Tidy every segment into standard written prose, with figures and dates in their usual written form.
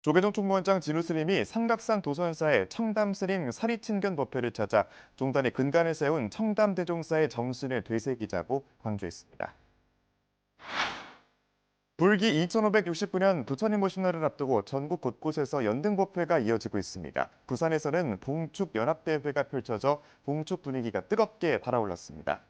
조계종 총무원장 진우 스님이 삼각산 도선사의 청담 스님 사리친견 법회를 찾아 종단의 근간을 세운 청담 대종사의 정신을 되새기자고 강조했습니다. 불기 2569년 부처님 오신 날을 앞두고 전국 곳곳에서 연등 법회가 이어지고 있습니다. 부산에서는 봉축 연합대회가 펼쳐져 봉축 분위기가 뜨겁게 달아올랐습니다.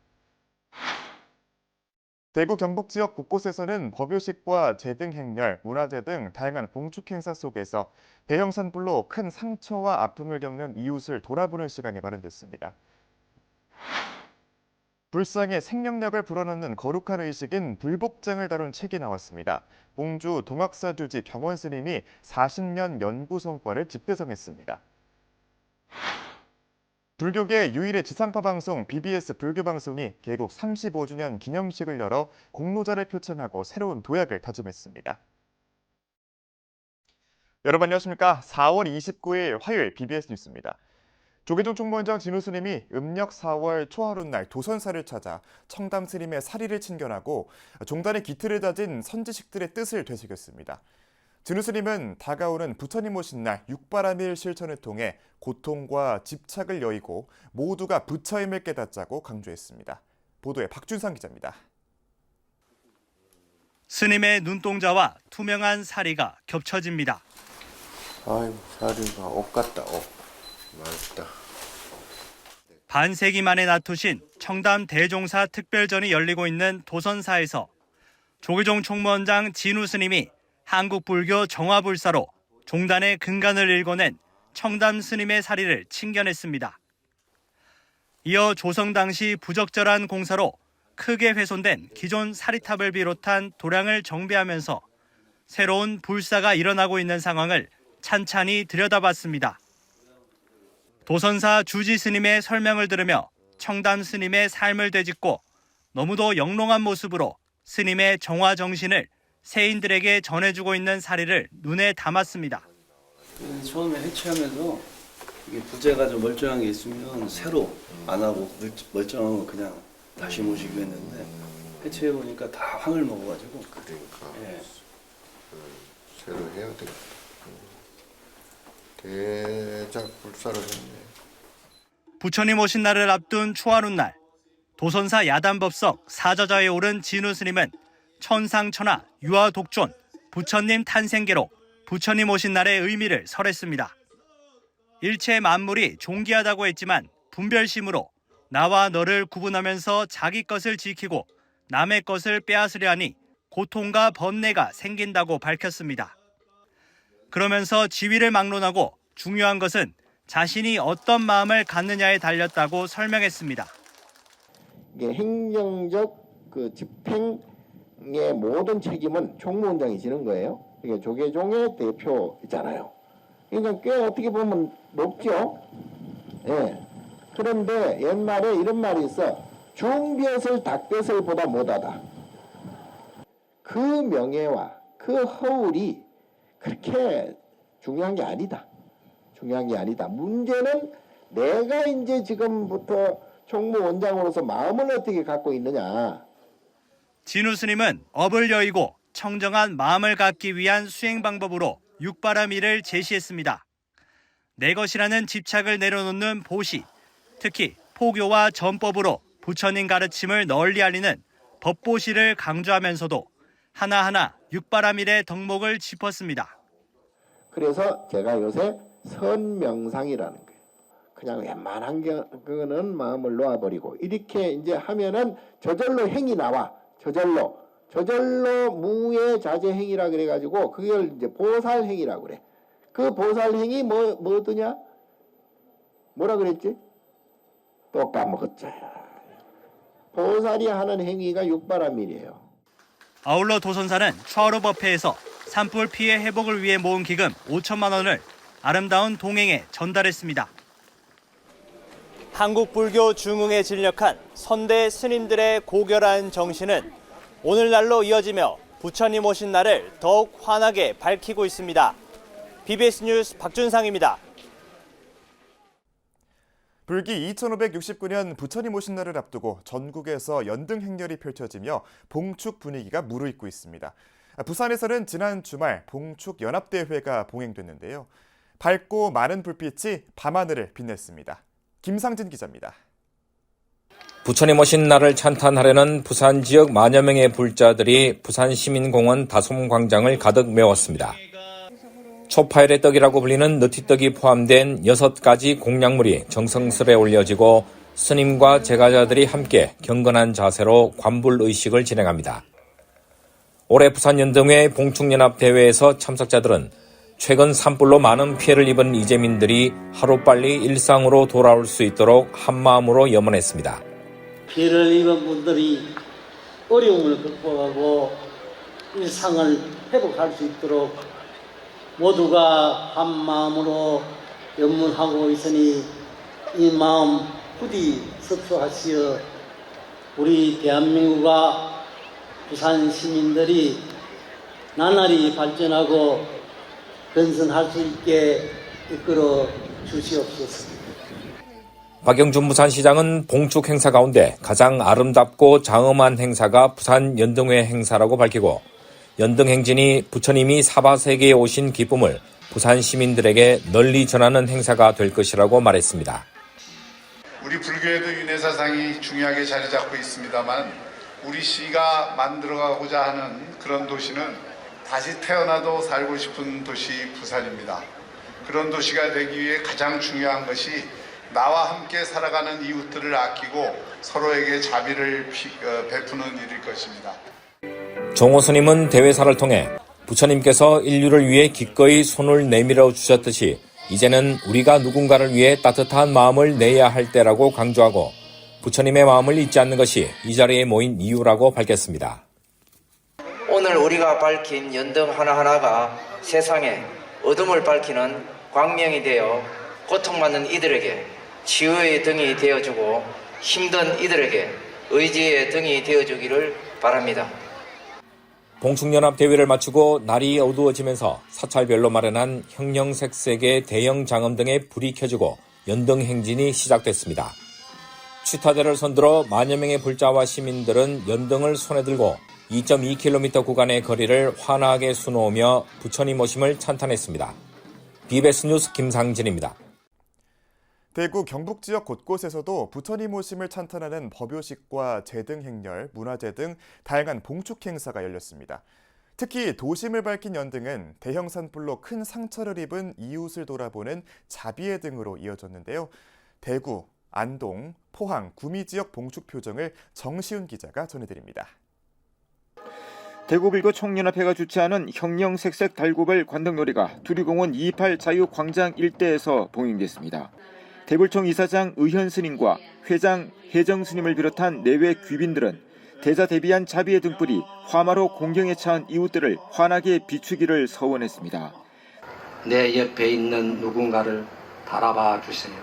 대구 경북 지역 곳곳에서는 법요식과 제등 행렬, 문화제 등 다양한 봉축 행사 속에서 대형 산불로 큰 상처와 아픔을 겪는 이웃을 돌아보는 시간이 마련됐습니다. 불상의 생명력을 불어넣는 거룩한 의식인 불복장을 다룬 책이 나왔습니다. 봉주 동학사주지 병원 스님이 40년 연구 성과를 집대성했습니다. 불교계 유일의 지상파 방송 BBS 불교방송이 개국 35주년 기념식을 열어 공로자를 표창하고 새로운 도약을 다짐했습니다. 여러분 안녕하십니까? 4월 29일 화요일 BBS 뉴스입니다. 조계종 총무원장 진우 스님이 음력 4월 초하룻날 도선사를 찾아 청담 스님의 사리를 친견하고 종단의 기틀을 다진 선지식들의 뜻을 되새겼습니다. 진우 스님은 다가오는 부처님 오신 날 육바라밀 실천을 통해 고통과 집착을 여의고 모두가 부처임을 깨닫자고 강조했습니다. 보도에 박준상 기자입니다. 스님의 눈동자와 투명한 사리가 겹쳐집니다. 아이고, 사리가 옷 같다, 옷. 맛있다. 반세기 만에 나투신 청담 대종사 특별전이 열리고 있는 도선사에서 조계종 총무원장 진우 스님이 한국불교 정화불사로 종단의 근간을 읽어낸 청담 스님의 사리를 친견했습니다. 이어 조성 당시 부적절한 공사로 크게 훼손된 기존 사리탑을 비롯한 도량을 정비하면서 새로운 불사가 일어나고 있는 상황을 찬찬히 들여다봤습니다. 도선사 주지 스님의 설명을 들으며 청담 스님의 삶을 되짚고 너무도 영롱한 모습으로 스님의 정화 정신을 세인들에게 전해주고 있는 사리를 눈에 담았습니다. 처음에 해체하면서 이게 부재가 좀 멀쩡한 게 있으면 새로 안 하고 멀쩡한 거 그냥 다시 모시기로 했는데 해체해 보니까 다 황을 먹어가지고. 그러니까 예. 새로 해야 되겠다. 대작 불사를 했네. 부처님 오신 날을 앞둔 초하룻날 도선사 야단법석 사저자에 오른 진우 스님은 천상천하 유아독존 부처님 탄생계록 부처님 오신 날의 의미를 설했습니다. 일체 만물이 존귀하다고 했지만 분별심으로 나와 너를 구분하면서 자기 것을 지키고 남의 것을 빼앗으려 하니 고통과 번뇌가 생긴다고 밝혔습니다. 그러면서 지위를 막론하고 중요한 것은 자신이 어떤 마음을 갖느냐에 달렸다고 설명했습니다. 이게 행정적 그 집행의 모든 책임은 총무원장이 지는 거예요. 이게 조계종의 대표잖아요. 그러니까 꽤 어떻게 보면 높죠. 예. 그런데 옛말에 이런 말이 있어. 중벼슬 닭벼슬보다 못하다. 그 명예와 그 허울이 그렇게 중요한 게 아니다. 중요한 게 아니다. 문제는 내가 이제 지금부터 총무원장으로서 마음을 어떻게 갖고 있느냐. 진우 스님은 업을 여의고 청정한 마음을 갖기 위한 수행 방법으로 육바라밀을 제시했습니다. 내 것이라는 집착을 내려놓는 보시, 특히 포교와 전법으로 부처님 가르침을 널리 알리는 법보시를 강조하면서도 하나하나 육바라밀의 덕목을 짚었습니다. 그래서 제가 요새 선명상이라는 거예요. 그냥 웬만한 거는 마음을 놓아버리고 이렇게 이제 하면은 저절로 행이 나와. 저절로 무의 자제 행이라 그래가지고 그걸 이제 보살 행이라고 그래. 그 보살 행이 뭐더냐? 뭐라 그랬지? 또 까먹었죠. 보살이 하는 행위가 육바라밀이에요. 아울러 도선사는 추하루 법회에서 산불 피해 회복을 위해 모은 기금 5천만 원을 아름다운 동행에 전달했습니다. 한국 불교 중흥에 진력한 선대 스님들의 고결한 정신은 오늘날로 이어지며 부처님 오신 날을 더욱 환하게 밝히고 있습니다. BBS 뉴스 박준상입니다. 불기 2569년 부처님 오신 날을 앞두고 전국에서 연등 행렬이 펼쳐지며 봉축 분위기가 무르익고 있습니다. 부산에서는 지난 주말 봉축연합대회가 봉행됐는데요. 밝고 많은 불빛이 밤하늘을 빛냈습니다. 김상진 기자입니다. 부처님 오신 날을 찬탄하려는 부산 지역 만여 명의 불자들이 부산시민공원 다솜광장을 가득 메웠습니다. 초파일의 떡이라고 불리는 느티떡이 포함된 6가지 공약물이 정성스레 올려지고 스님과 제가자들이 함께 경건한 자세로 관불의식을 진행합니다. 올해 부산연등회 봉축연합대회에서 참석자들은 최근 산불로 많은 피해를 입은 이재민들이 하루빨리 일상으로 돌아올 수 있도록 한마음으로 염원했습니다. 피해를 입은 분들이 어려움을 극복하고 일상을 회복할 수 있도록 모두가 한 마음으로 염문하고 있으니 이 마음 부디 섭수하시어 우리 대한민국과 부산 시민들이 나날이 발전하고 건선할 수 있게 이끌어 주시옵소서. 박영준 부산시장은 봉축 행사 가운데 가장 아름답고 장엄한 행사가 부산 연등회 행사라고 밝히고 연등 행진이 부처님이 사바세계에 오신 기쁨을 부산 시민들에게 널리 전하는 행사가 될 것이라고 말했습니다. 우리 불교에도 윤회사상이 중요하게 자리 잡고 있습니다만 우리 시가 만들어가고자 하는 그런 도시는 다시 태어나도 살고 싶은 도시 부산입니다. 그런 도시가 되기 위해 가장 중요한 것이 나와 함께 살아가는 이웃들을 아끼고 서로에게 자비를 베푸는 일일 것입니다. 종호 스님은 대회사를 통해 부처님께서 인류를 위해 기꺼이 손을 내밀어 주셨듯이 이제는 우리가 누군가를 위해 따뜻한 마음을 내야 할 때라고 강조하고 부처님의 마음을 잊지 않는 것이 이 자리에 모인 이유라고 밝혔습니다. 오늘 우리가 밝힌 연등 하나하나가 세상에 어둠을 밝히는 광명이 되어 고통받는 이들에게 치유의 등이 되어주고 힘든 이들에게 의지의 등이 되어주기를 바랍니다. 봉축연합대회를 마치고 날이 어두워지면서 사찰별로 마련한 형형색색의 대형 장엄 등에 불이 켜지고 연등 행진이 시작됐습니다. 취타대를 손들어 만여 명의 불자와 시민들은 연등을 손에 들고 2.2km 구간의 거리를 환하게 수놓으며 부처님 오심을 찬탄했습니다. BBS 뉴스 김상진입니다. 대구 경북 지역 곳곳에서도 부처님 오심을 찬탄하는 법요식과 제등 행렬, 문화제 등 다양한 봉축 행사가 열렸습니다. 특히 도심을 밝힌 연등은 대형 산불로 큰 상처를 입은 이웃을 돌아보는 자비의 등으로 이어졌는데요. 대구, 안동, 포항, 구미 지역 봉축 표정을 정시훈 기자가 전해드립니다. 대구불교 총연합회가 주최하는 형형색색 달구벌 관덕놀이가 두리공원 228 자유광장 일대에서 봉행됐습니다. 대불총 이사장 의현 스님과 회장 혜정 스님을 비롯한 내외 귀빈들은 대자 대비한 자비의 등불이 화마로 공경에 처한 이웃들을 환하게 비추기를 서원했습니다. 내 옆에 있는 누군가를 바라봐 주세요.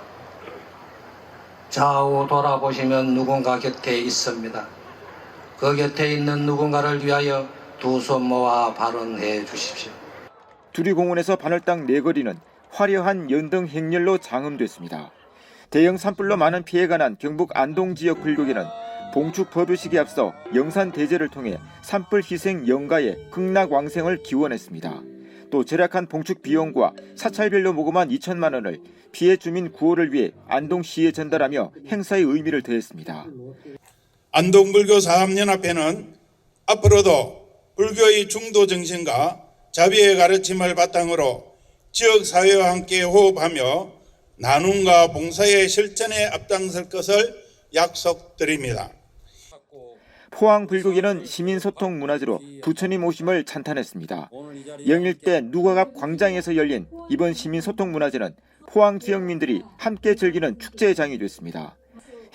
좌우 돌아보시면 누군가 곁에 있습니다. 그 곁에 있는 누군가를 위하여 두 손 모아 발언해 주십시오. 두리공원에서 바늘땅 네거리는 화려한 연등 행렬로 장엄됐습니다. 대형 산불로 많은 피해가 난 경북 안동 지역 불교계는 봉축 법요식에 앞서 영산 대제를 통해 산불 희생 영가의 극락왕생을 기원했습니다. 또 절약한 봉축 비용과 사찰별로 모금한 2천만 원을 피해 주민 구호를 위해 안동시에 전달하며 행사의 의미를 더했습니다. 안동불교 사합연합회는 앞으로도 불교의 중도 정신과 자비의 가르침을 바탕으로 지역사회와 함께 호흡하며 나눔과 봉사의 실천에 앞장설 것을 약속드립니다. 포항 불교계는 시민소통 문화제로 부처님 오심을 찬탄했습니다. 영일대 누가갑 광장에서 열린 이번 시민소통 문화제는 포항 지역민들이 함께 즐기는 축제장이 됐습니다.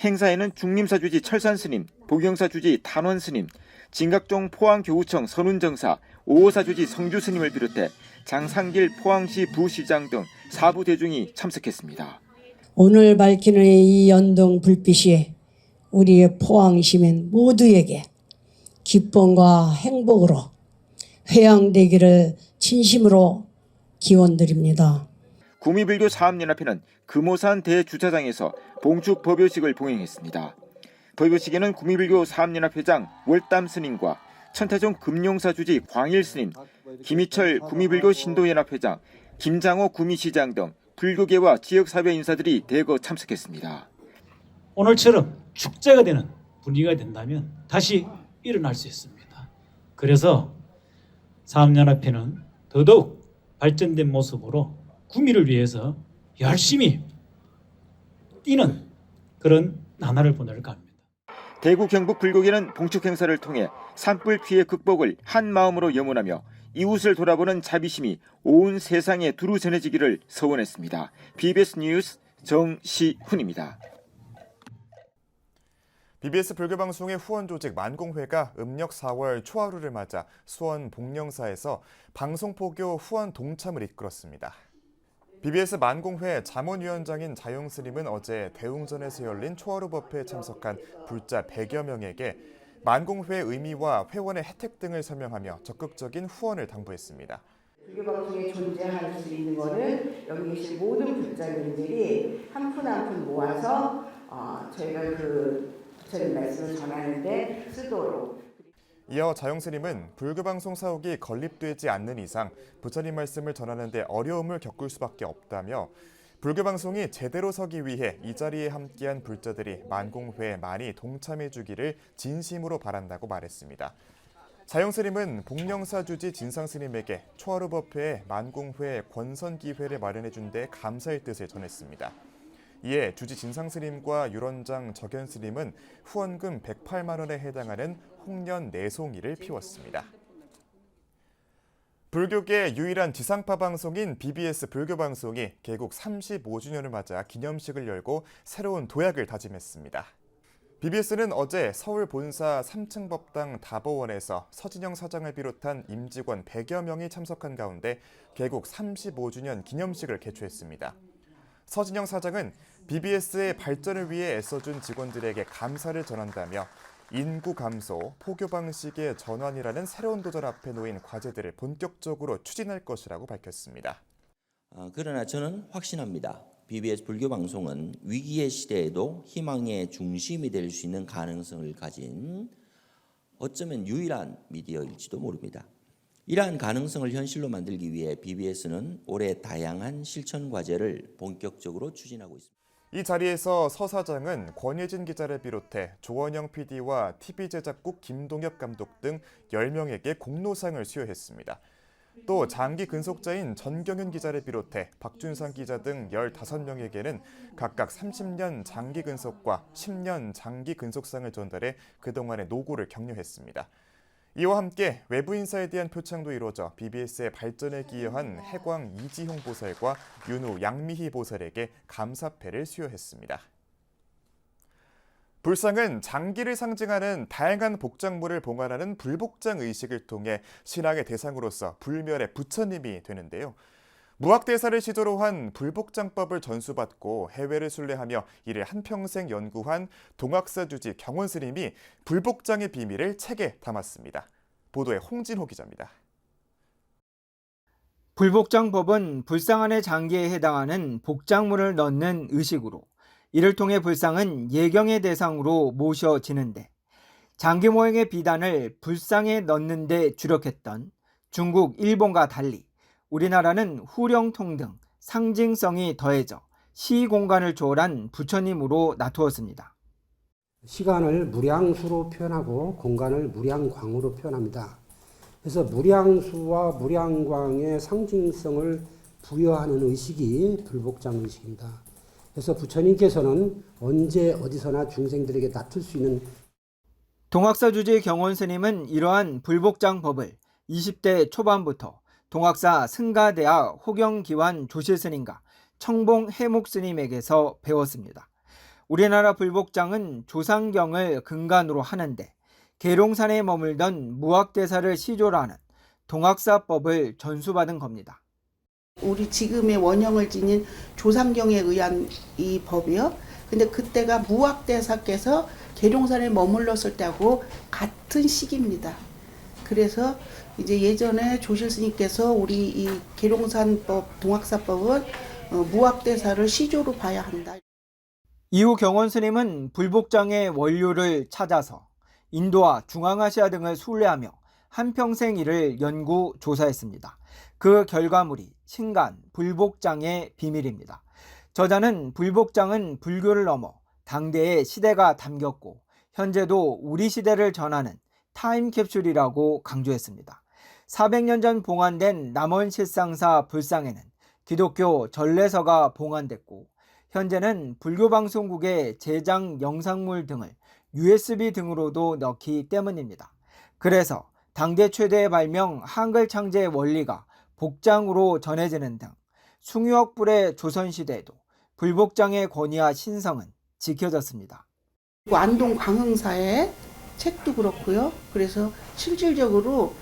행사에는 중림사주지 철산스님, 복영사주지 단원스님, 진각종 포항교구청 선운정사, 오호사주지 성주스님을 비롯해 장상길 포항시 부시장 등 사부 대중이 참석했습니다. 오늘 밝히는 이 연등 불빛이 우리의 포항 시민 모두에게 기쁨과 행복으로 회양되기를 진심으로 기원드립니다. 구미불교 사합연합회는 금오산 대주차장에서 봉축 법요식을 봉행했습니다. 법요식에는 구미불교 사합연합회장 월담 스님과 천태종 금용사 주지 광일스님, 김희철 구미불교 신도연합회장, 김장호 구미시장 등 불교계와 지역사회 인사들이 대거 참석했습니다. 오늘처럼 축제가 되는 분위기가 된다면 다시 일어날 수 있습니다. 그래서 사업연합회는 더더욱 발전된 모습으로 구미를 위해서 열심히 뛰는 그런 나날을 보낼까 합니다. 대구 경북 불교계는 봉축 행사를 통해 산불 피해 극복을 한 마음으로 염원하며 이웃을 돌아보는 자비심이 온 세상에 두루 전해지기를 소원했습니다. BBS 뉴스 정시훈입니다. BBS 불교방송의 후원조직 만공회가 음력 4월 초하루를 맞아 수원 복령사에서 방송포교 후원 동참을 이끌었습니다. BBS 만공회 자문위원장인 자용스님은 어제 대웅전에서 열린 초하루 법회에 참석한 불자 100여 명에게 만공회의 의미와 회원의 혜택 등을 설명하며 적극적인 후원을 당부했습니다. 불교방송에 존재할 수 있는 것은 여기 계신 모든 불자님들이 한 푼 한 푼 모아서 저희가 저희 말씀을 전하는데 쓰도록. 이어 자용스님은 불교방송 사옥이 건립되지 않는 이상 부처님 말씀을 전하는 데 어려움을 겪을 수밖에 없다며 불교방송이 제대로 서기 위해 이 자리에 함께한 불자들이 만공회에 많이 동참해 주기를 진심으로 바란다고 말했습니다. 자용스님은 복령사 주지 진상스님에게 초하루 법회에 만공회 권선 기회를 마련해 준 데 감사의 뜻을 전했습니다. 이에 주지 진상스님과 유론장 적연스님은 후원금 108만 원에 해당하는 홍련 4송이를 피웠습니다. 불교계 유일한 지상파 방송인 BBS 불교방송이 개국 35주년을 맞아 기념식을 열고 새로운 도약을 다짐했습니다. BBS는 어제 서울 본사 3층 법당 다보원에서 서진영 사장을 비롯한 임직원 100여 명이 참석한 가운데 개국 35주년 기념식을 개최했습니다. 서진영 사장은 BBS의 발전을 위해 애써준 직원들에게 감사를 전한다며 인구 감소, 포교 방식의 전환이라는 새로운 도전 앞에 놓인 과제들을 본격적으로 추진할 것이라고 밝혔습니다. 그러나 저는 확신합니다. BBS 불교방송은 위기의 시대에도 희망의 중심이 될 수 있는 가능성을 가진 어쩌면 유일한 미디어일지도 모릅니다. 이러한 가능성을 현실로 만들기 위해 BBS는 올해 다양한 실천 과제를 본격적으로 추진하고 있습니다. 이 자리에서 서 사장은 권예진 기자를 비롯해 조원영 PD와 TV 제작국 김동엽 감독 등 10명에게 공로상을 수여했습니다. 또 장기 근속자인 전경윤 기자를 비롯해 박준상 기자 등 15명에게는 각각 30년 장기 근속과 10년 장기 근속상을 전달해 그동안의 노고를 격려했습니다. 이와 함께 외부 인사에 대한 표창도 이루어져 BBS의 발전에 기여한 해광 이지홍 보살과 윤우 양미희 보살에게 감사패를 수여했습니다. 불상은 장기를 상징하는 다양한 복장물을 봉안하는 불복장 의식을 통해 신앙의 대상으로서 불멸의 부처님이 되는데요. 무학대사를 시조로 한 불복장법을 전수받고 해외를 순례하며 이를 한평생 연구한 동학사 주지 경원 스님이 불복장의 비밀을 책에 담았습니다. 보도에 홍진호 기자입니다. 불복장법은 불상 안의 장기에 해당하는 복장물을 넣는 의식으로 이를 통해 불상은 예경의 대상으로 모셔지는데 장기 모형의 비단을 불상에 넣는 데 주력했던 중국, 일본과 달리 우리나라는 후령통 등 상징성이 더해져 시공간을 초월한 부처님으로 나투었습니다. 시간을 무량수로 표현하고 공간을 무량광으로 표현합니다. 그래서 무량수와 무량광의 상징성을 부여하는 의식이 불복장 의식입니다. 그래서 부처님께서는 언제 어디서나 중생들에게 나툴 수 있는 동학사 주지 경원 스님은 이러한 불복장법을 20대 초반부터 동학사 승가대학 호경기환 조실 스님과 청봉 해묵 스님에게서 배웠습니다. 우리나라 불복장은 조상경을 근간으로 하는데 계룡산에 머물던 무학대사를 시조로 하는 동학사법을 전수받은 겁니다. 우리 지금의 원형을 지닌 조상경에 의한 이 법이요. 근데 그때가 무학대사께서 계룡산에 머물렀을 때하고 같은 시기입니다. 그래서 이제 예전에 조실 스님께서 우리 이 계룡산법, 동학사법은 무학대사를 시조로 봐야 한다. 이후 경원 스님은 불복장의 원료를 찾아서 인도와 중앙아시아 등을 순례하며 한평생 일을 연구 조사했습니다. 그 결과물이 신간 불복장의 비밀입니다. 저자는 불복장은 불교를 넘어 당대의 시대가 담겼고 현재도 우리 시대를 전하는 타임캡슐이라고 강조했습니다. 400년 전 봉안된 남원실상사 불상에는 기독교 전래서가 봉안됐고 현재는 불교방송국의 제작 영상물 등을 USB 등으로도 넣기 때문입니다. 그래서 당대 최대의 발명 한글 창제의 원리가 복장으로 전해지는 등 숭유학불의 조선시대에도 불복장의 권위와 신성은 지켜졌습니다. 안동 광흥사의 책도 그렇고요. 그래서 실질적으로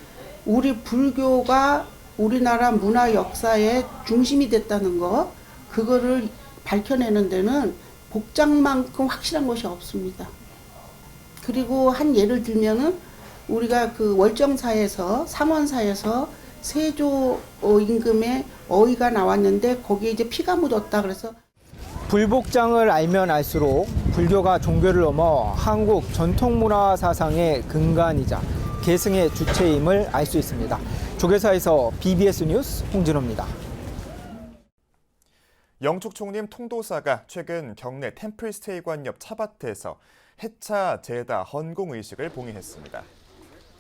우리 불교가 우리나라 문화 역사의 중심이 됐다는 거, 그거를 밝혀내는 데는 복장만큼 확실한 것이 없습니다. 그리고 한 예를 들면은 우리가 그 월정사에서 상원사에서 세조 임금의 어의가 나왔는데 거기에 이제 피가 묻었다 그래서 불복장을 알면 알수록 불교가 종교를 넘어 한국 전통문화 사상의 근간이자 계승의 주체임을 알 수 있습니다. 조계사에서 BBS 뉴스 홍진호입니다. 영축 총림 통도사가 최근 경내 템플스테이관 옆 차밭에서 해차 제다 헌공 의식을 봉행했습니다.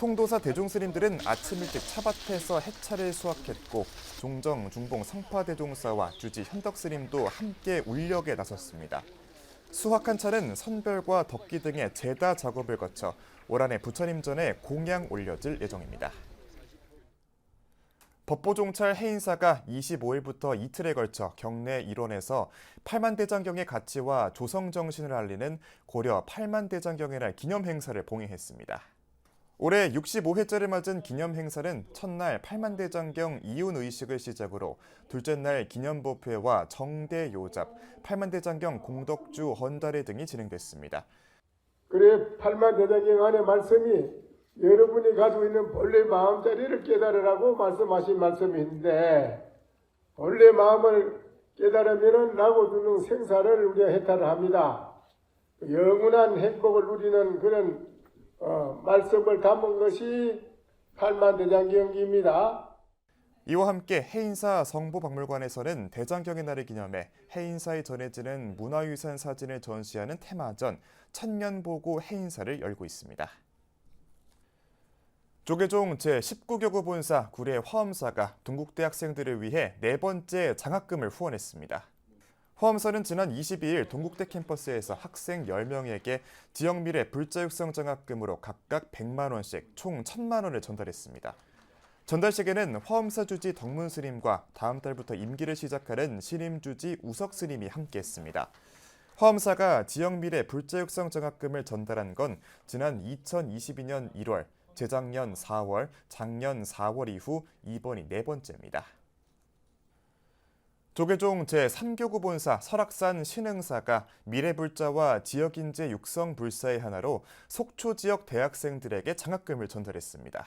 통도사 대종스님들은 아침 일찍 차밭에서 해차를 수확했고 종정, 중봉, 성파대종사와 주지 현덕스님도 함께 울력에 나섰습니다. 수확한 차는 선별과 덕기 등의 제다 작업을 거쳐 올 한해 부처님 전에 공양 올려질 예정입니다. 법보종찰 해인사가 25일부터 이틀에 걸쳐 경내 일원에서 팔만대장경의 가치와 조성정신을 알리는 고려 팔만대장경의 날 기념행사를 봉행했습니다. 올해 65회째를 맞은 기념행사는 첫날 팔만대장경 이윤의식을 시작으로 둘째 날 기념법회와 정대요잡, 팔만대장경 공덕주 헌달회 등이 진행됐습니다. 그래 팔만대장경 안의 말씀이 여러분이 가지고 있는 본래 마음자리를 깨달으라고 말씀하신 말씀인데 본래 마음을 깨달으면 나고 죽는 생사를 우리가 해탈을 합니다. 영원한 행복을 누리는 그런 말씀을 담은 것이 팔만대장경기입니다. 이와 함께 해인사 성보박물관에서는 대장경의 날을 기념해 해인사에 전해지는 문화유산 사진을 전시하는 테마전 천년보고 해인사를 열고 있습니다. 조계종 제19교구 본사 구례 화엄사가 동국대 학생들을 위해 4번째 장학금을 후원했습니다. 화엄사는 지난 22일 동국대 캠퍼스에서 학생 10명에게 지역미래 불자육성 장학금으로 각각 100만 원씩 총 1,000만 원을 전달했습니다. 전달식에는 화엄사 주지 덕문 스님과 다음 달부터 임기를 시작하는 신임 주지 우석 스님이 함께했습니다. 화엄사가 지역미래 불자육성 장학금을 전달한 건 지난 2022년 1월, 재작년 4월, 작년 4월 이후 이번이 4번째입니다. 조계종 제3교구 본사 설악산 신흥사가 미래불자와 지역인재 육성 불사의 하나로 속초 지역 대학생들에게 장학금을 전달했습니다.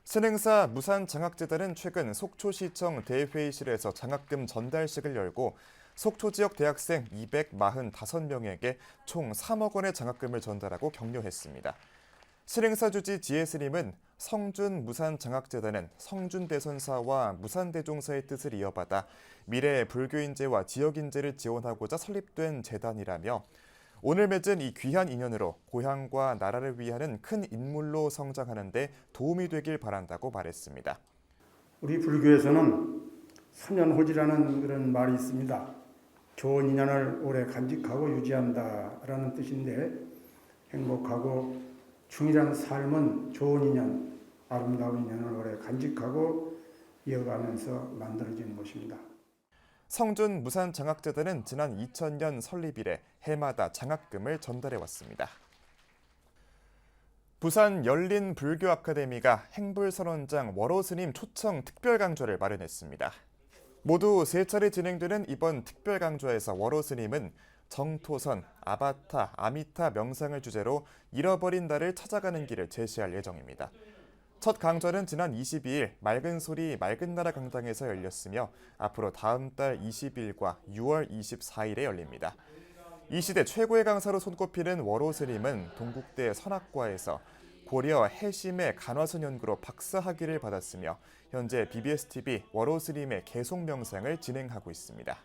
신흥사 무산장학재단은 최근 속초시청 대회의실에서 장학금 전달식을 열고 속초 지역 대학생 245명에게 총 3억 원의 장학금을 전달하고 격려했습니다. 신흥사 주지 지혜스님은 성준 무산장학재단은 성준대선사와 무산대종사의 뜻을 이어받아 미래 불교인재와 지역인재를 지원하고자 설립된 재단이라며 오늘 맺은 이 귀한 인연으로 고향과 나라를 위하는 큰 인물로 성장하는 데 도움이 되길 바란다고 말했습니다. 우리 불교에서는 선연호지라는 그런 말이 있습니다. 좋은 인연을 오래 간직하고 유지한다라는 뜻인데 행복하고 충실한 삶은 좋은 인연, 아름다운 인연을 오래 간직하고 이어가면서 만들어지는 것입니다. 성준 무산장학재단은 지난 2000년 설립 이래 해마다 장학금을 전달해왔습니다. 부산 열린불교아카데미가 행불선원장 월호스님 초청 특별강좌를 마련했습니다. 모두 3차례 진행되는 이번 특별강좌에서 월호스님은 정토선, 아바타, 아미타 명상을 주제로 잃어버린 나를 찾아가는 길을 제시할 예정입니다. 첫 강좌는 지난 22일 맑은 소리 맑은 나라 강당에서 열렸으며 앞으로 다음 달 20일과 6월 24일에 열립니다. 이 시대 최고의 강사로 손꼽히는 월호스님은 동국대 선학과에서 고려 해심의 간화선 연구로 박사 학위를 받았으며 현재 BBS-TV 월호스님의 계속 명상을 진행하고 있습니다.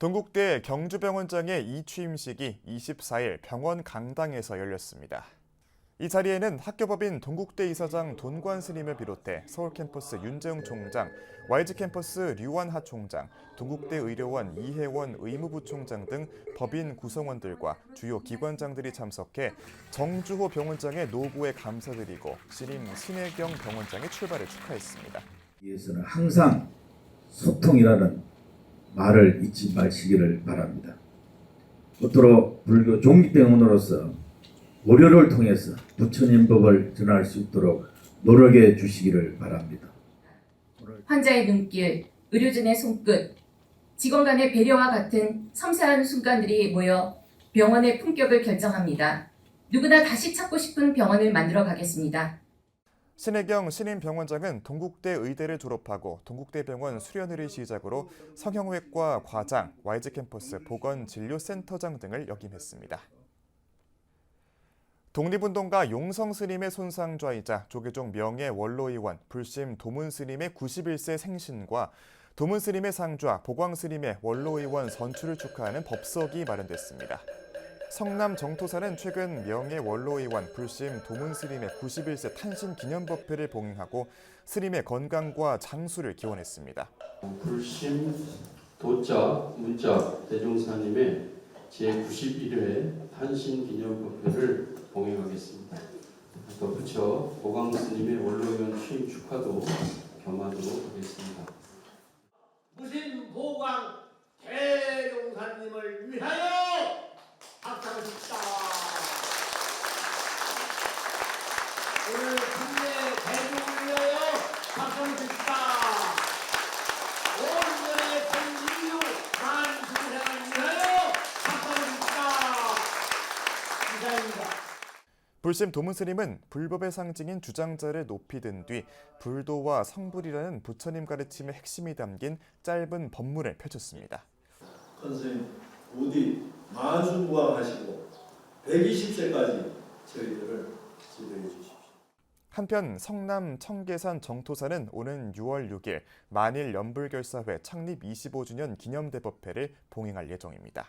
동국대 경주병원장의 이취임식이 24일 병원 강당에서 열렸습니다. 이 자리에는 학교법인 동국대 이사장 돈관 스님을 비롯해 서울캠퍼스 윤재웅 총장, YG캠퍼스 류완하 총장, 동국대 의료원 이혜원 의무부총장 등 법인 구성원들과 주요 기관장들이 참석해 정주호 병원장의 노고에 감사드리고 신임 신혜경 병원장의 출발을 축하했습니다. 위해서는 항상 소통이라는 말을 잊지 마시기를 바랍니다. 끝으로 불교 종립병원으로서 고려를 통해서 부처님 법을 전할 수 있도록 노력해 주시기를 바랍니다. 환자의 눈길, 의료진의 손끝, 직원 간의 배려와 같은 섬세한 순간들이 모여 병원의 품격을 결정합니다. 누구나 다시 찾고 싶은 병원을 만들어 가겠습니다. 신혜경 신임 병원장은 동국대 의대를 졸업하고 동국대병원 수련회를 시작으로 성형외과 과장, YG캠퍼스 보건진료센터장 등을 역임했습니다. 독립운동가 용성스님의 손상좌이자 조계종 명예 원로의원 불심 도문스님의 91세 생신과 도문스님의 상좌 보광스님의 원로의원 선출을 축하하는 법석이 마련됐습니다. 성남 정토사는 최근 명예 원로의원 불심 도문스님의 91세 탄신 기념법회를 봉행하고 스님의 건강과 장수를 기원했습니다. 불심 도자 문자 대종사님의 제91회 탄신 기념법회를 봉행하겠습니다. 또 부처 보광 스님의 원로의원 취임 축하도 겸하도록 하겠습니다. 무신 보광 대종사님을 위하여 박수를 칩시다. 오늘 국내 대종을 위하여 박수를 칩시다. 오늘의 전 인류 만수생을 위하여 박수를 칩시다. 이상입니다. 불심 도문스님은 불법의 상징인 주장자를 높이 든 뒤 불도와 성불이라는 부처님 가르침의 핵심이 담긴 짧은 법문을 펼쳤습니다. 선생님 부디 만수무강하시고 120세까지 저희들을 지도해 주십시오. 한편 성남 청계산 정토사는 오는 6월 6일 만일 연불결사회 창립 25주년 기념대법회를 봉행할 예정입니다.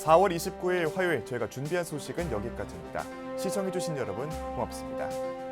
(4월 29일) 화요일 저희가 준비한 소식은 여기까지입니다. 시청해주신 여러분 고맙습니다.